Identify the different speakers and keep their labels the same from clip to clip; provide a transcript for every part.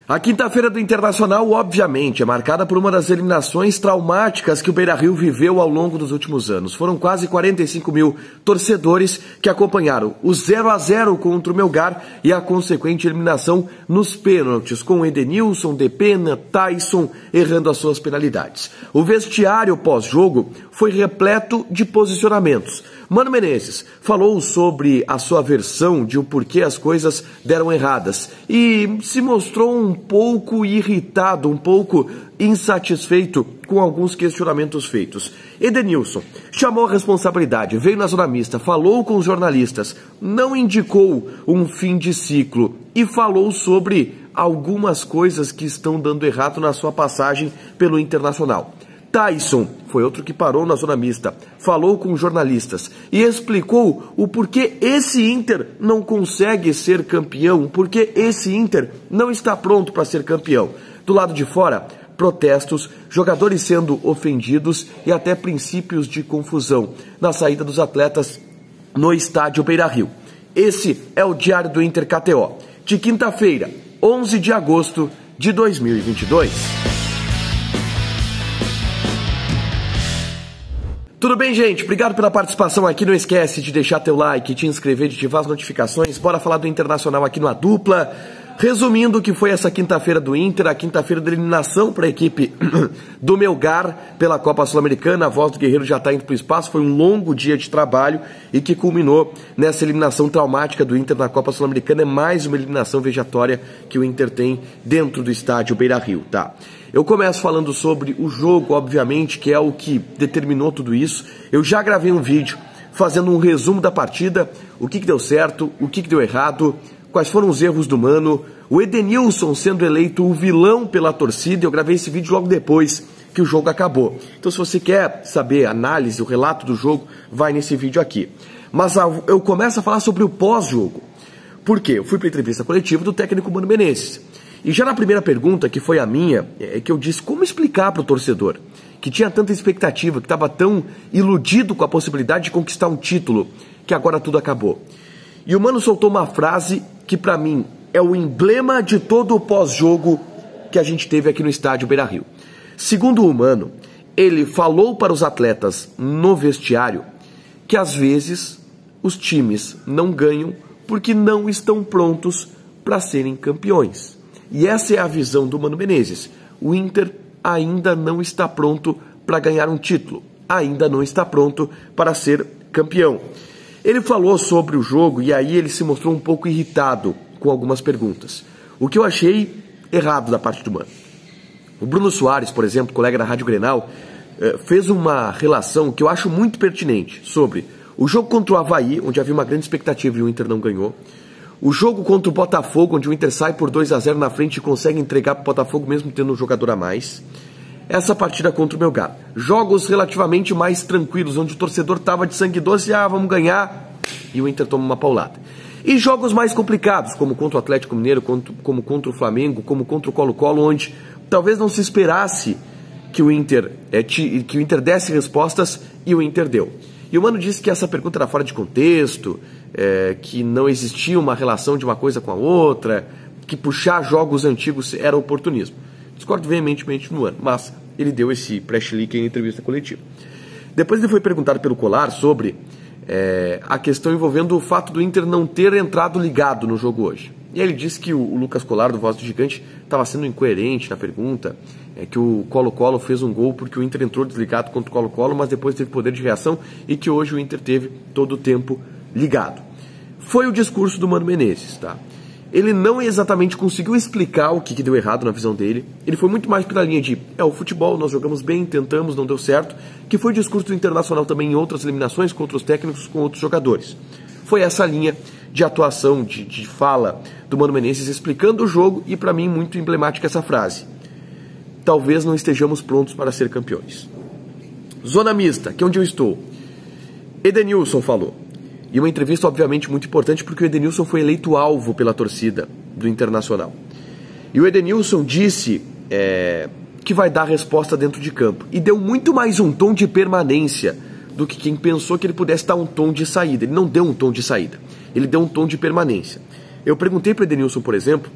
Speaker 1: A quinta-feira do Internacional, obviamente, é marcada por uma das eliminações traumáticas que o Beira-Rio viveu ao longo dos últimos anos. Foram quase 45 mil torcedores que acompanharam o 0-0 contra o Melgar e a consequente eliminação nos pênaltis, com Edenilson, Depena, Tyson errando as suas penalidades. O vestiário pós-jogo foi repleto de posicionamentos. Mano Menezes falou sobre a sua versão de o porquê as coisas deram erradas e se mostrou um pouco irritado, um pouco insatisfeito com alguns questionamentos feitos. Edenilson chamou a responsabilidade, veio na zona mista, falou com os jornalistas, não indicou um fim de ciclo e falou sobre algumas coisas que estão dando errado na sua passagem pelo Internacional. Tyson foi outro que parou na zona mista, falou com jornalistas e explicou o porquê esse Inter não consegue ser campeão, porque esse Inter não está pronto para ser campeão. Do lado de fora, protestos, jogadores sendo ofendidos e até princípios de confusão na saída dos atletas no estádio Beira-Rio. Esse é o Diário do Inter KTO, de quinta-feira, 11 de agosto de 2022. Tudo bem, gente? Obrigado pela participação aqui. Não esquece de deixar teu like, te inscrever, de ativar as notificações. Bora falar do Internacional aqui no A Dupla. Resumindo o que foi essa quinta-feira do Inter, a quinta-feira da eliminação para a equipe do Melgar pela Copa Sul-Americana. A voz do Guerreiro já está indo para o espaço. Foi um longo dia de trabalho e que culminou nessa eliminação traumática do Inter na Copa Sul-Americana. É mais uma eliminação vejatória que o Inter tem dentro do estádio Beira-Rio, tá? Eu começo falando sobre o jogo, obviamente, que é o que determinou tudo isso. Eu já gravei um vídeo fazendo um resumo da partida, o que deu certo, o que deu errado, quais foram os erros do Mano, o Edenilson sendo eleito o vilão pela torcida. Eu gravei esse vídeo logo depois que o jogo acabou. Então, se você quer saber a análise, o relato do jogo, vai nesse vídeo aqui. Mas eu começo a falar sobre o pós-jogo. Por quê? Eu fui para a entrevista coletiva do técnico Mano Menezes. E já na primeira pergunta, que foi a minha, é que eu disse como explicar para o torcedor que tinha tanta expectativa, que estava tão iludido com a possibilidade de conquistar um título, que agora tudo acabou. E o Mano soltou uma frase que para mim é o emblema de todo o pós-jogo que a gente teve aqui no estádio Beira-Rio. Segundo o Mano, ele falou para os atletas no vestiário que às vezes os times não ganham porque não estão prontos para serem campeões. E essa é a visão do Mano Menezes. O Inter ainda não está pronto para ganhar um título, ainda não está pronto para ser campeão. Ele falou sobre o jogo e aí ele se mostrou um pouco irritado com algumas perguntas. O que eu achei errado da parte do Mano. O Bruno Soares, por exemplo, colega da Rádio Grenal, fez uma relação que eu acho muito pertinente sobre o jogo contra o Avaí, onde havia uma grande expectativa e o Inter não ganhou. O jogo contra o Botafogo, onde o Inter sai por 2-0 na frente e consegue entregar para o Botafogo mesmo tendo um jogador a mais. Essa partida contra o Melgar. Jogos relativamente mais tranquilos, onde o torcedor estava de sangue doce, vamos ganhar, e o Inter toma uma paulada. E jogos mais complicados, como contra o Atlético Mineiro, como contra o Flamengo, como contra o Colo-Colo, onde talvez não se esperasse que o Inter desse respostas e o Inter deu. E o Mano disse que essa pergunta era fora de contexto, que não existia uma relação de uma coisa com a outra, que puxar jogos antigos era oportunismo. Discordo veementemente no Mano, mas ele deu esse pré-chilique em entrevista coletiva. Depois ele foi perguntado pelo Colar sobre a questão envolvendo o fato do Inter não ter entrado ligado no jogo hoje. E aí ele disse que o Lucas Colar, do Voz do Gigante, estava sendo incoerente na pergunta, que o Colo-Colo fez um gol porque o Inter entrou desligado contra o Colo-Colo, mas depois teve poder de reação e que hoje o Inter teve todo o tempo ligado. Foi o discurso do Mano Menezes, tá? Ele não exatamente conseguiu explicar o que deu errado na visão dele. Ele foi muito mais pela linha de o futebol, nós jogamos bem, tentamos, não deu certo, que foi o discurso do Internacional também em outras eliminações, com outros técnicos, com outros jogadores. Foi essa linha de atuação, de fala do Mano Menezes explicando o jogo e para mim muito emblemática essa frase. Talvez não estejamos prontos para ser campeões. Zona mista, que é onde eu estou. Edenilson falou. E uma entrevista obviamente muito importante porque o Edenilson foi eleito alvo pela torcida do Internacional. E o Edenilson disse que vai dar a resposta dentro de campo. E deu muito mais um tom de permanência do que quem pensou que ele pudesse dar um tom de saída. Ele não deu um tom de saída, ele deu um tom de permanência. Eu perguntei para o Edenilson, por exemplo,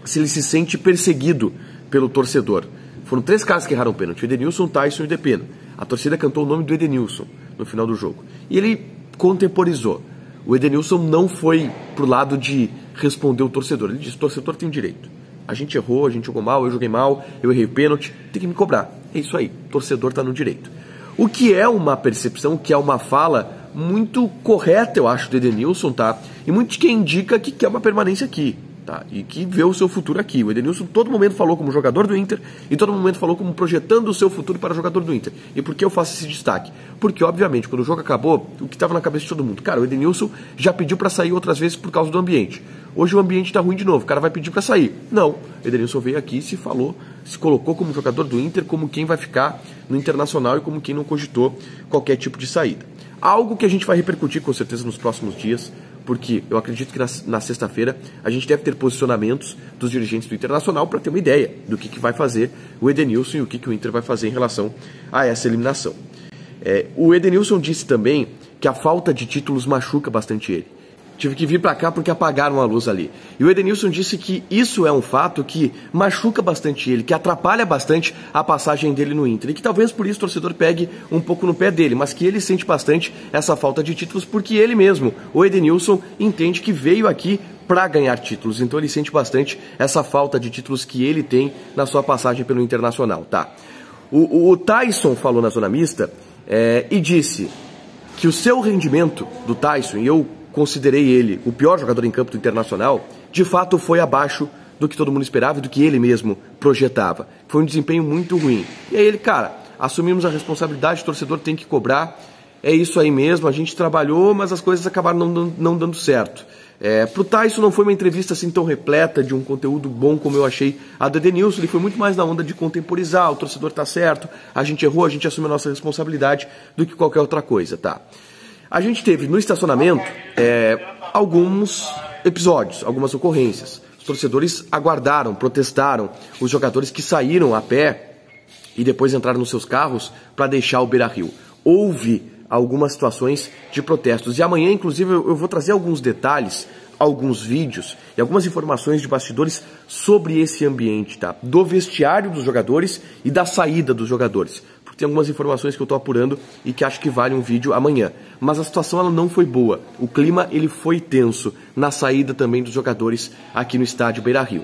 Speaker 1: se ele se sente perseguido pelo torcedor. Foram 3 caras que erraram o pênalti, o Edenilson, o Taison e o Depena. A torcida cantou o nome do Edenilson no final do jogo. E ele contemporizou. O Edenilson não foi pro lado de responder o torcedor. Ele disse, o torcedor tem direito. A gente errou, a gente jogou mal, eu joguei mal, eu errei o pênalti, tem que me cobrar. É isso aí, o torcedor tá no direito. O que é uma percepção, o que é uma fala muito correta, eu acho, do Edenilson, tá? E muito de quem indica que quer uma permanência aqui. Tá, e que vê o seu futuro aqui. O Edenilson todo momento falou como jogador do Inter e todo momento falou como projetando o seu futuro para jogador do Inter. E por que eu faço esse destaque? Porque, obviamente, quando o jogo acabou, o que estava na cabeça de todo mundo? Cara, o Edenilson já pediu para sair outras vezes por causa do ambiente. Hoje o ambiente está ruim de novo, o cara vai pedir para sair. Não, o Edenilson veio aqui e se colocou como jogador do Inter, como quem vai ficar no Internacional e como quem não cogitou qualquer tipo de saída. Algo que a gente vai repercutir com certeza nos próximos dias, porque eu acredito que na sexta-feira a gente deve ter posicionamentos dos dirigentes do Internacional para ter uma ideia do que vai fazer o Edenilson e o que o Inter vai fazer em relação a essa eliminação. O Edenilson disse também que a falta de títulos machuca bastante ele. Tive que vir para cá porque apagaram a luz ali. E o Edenilson disse que isso é um fato que machuca bastante ele, que atrapalha bastante a passagem dele no Inter. E que talvez por isso o torcedor pegue um pouco no pé dele, mas que ele sente bastante essa falta de títulos porque ele mesmo, o Edenilson, entende que veio aqui para ganhar títulos. Então ele sente bastante essa falta de títulos que ele tem na sua passagem pelo Internacional, tá? O Taison falou na Zona Mista e disse que o seu rendimento do Taison, e eu considerei ele o pior jogador em campo do Internacional, de fato foi abaixo do que todo mundo esperava e do que ele mesmo projetava. Foi um desempenho muito ruim. E aí ele, cara, assumimos a responsabilidade, o torcedor tem que cobrar, é isso aí mesmo, a gente trabalhou, mas as coisas acabaram não dando certo. Pro Taison não foi uma entrevista assim tão repleta de um conteúdo bom como eu achei a do Edenilson, ele foi muito mais na onda de contemporizar, o torcedor tá certo, a gente errou, a gente assume a nossa responsabilidade do que qualquer outra coisa, tá? A gente teve no estacionamento alguns episódios, algumas ocorrências. Os torcedores aguardaram, protestaram, os jogadores que saíram a pé e depois entraram nos seus carros para deixar o Beira-Rio. Houve algumas situações de protestos. E amanhã, inclusive, eu vou trazer alguns detalhes, alguns vídeos e algumas informações de bastidores sobre esse ambiente, tá? Do vestiário dos jogadores e da saída dos jogadores. Porque tem algumas informações que eu tô apurando e que acho que vale um vídeo amanhã. Mas a situação ela não foi boa. O clima ele foi tenso na saída também dos jogadores aqui no estádio Beira-Rio.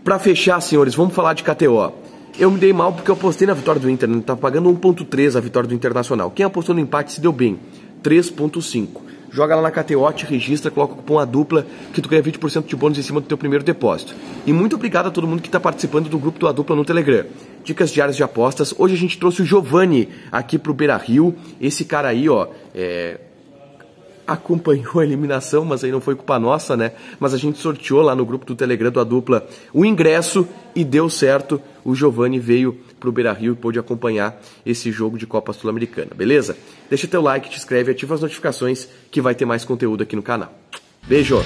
Speaker 1: Para fechar, senhores, vamos falar de KTO. Eu me dei mal porque eu apostei na vitória do Inter, né? Tava pagando 1.3 a vitória do Internacional. Quem apostou no empate se deu bem, 3.5. Joga lá na KTO, te registra, coloca o cupom ADUPLA, que tu ganha 20% de bônus em cima do teu primeiro depósito. E muito obrigado a todo mundo que está participando do grupo do ADUPLA no Telegram. Dicas diárias de apostas. Hoje a gente trouxe o Giovani aqui pro Beira-Rio. Esse cara aí, ó, acompanhou a eliminação, mas aí não foi culpa nossa, né? Mas a gente sorteou lá no grupo do Telegram do ADUPLA o ingresso e deu certo. O Giovani veio pro Beira-Rio e pôde acompanhar esse jogo de Copa Sul-Americana, beleza? Deixa teu like, te inscreve, ativa as notificações que vai ter mais conteúdo aqui no canal. Beijo!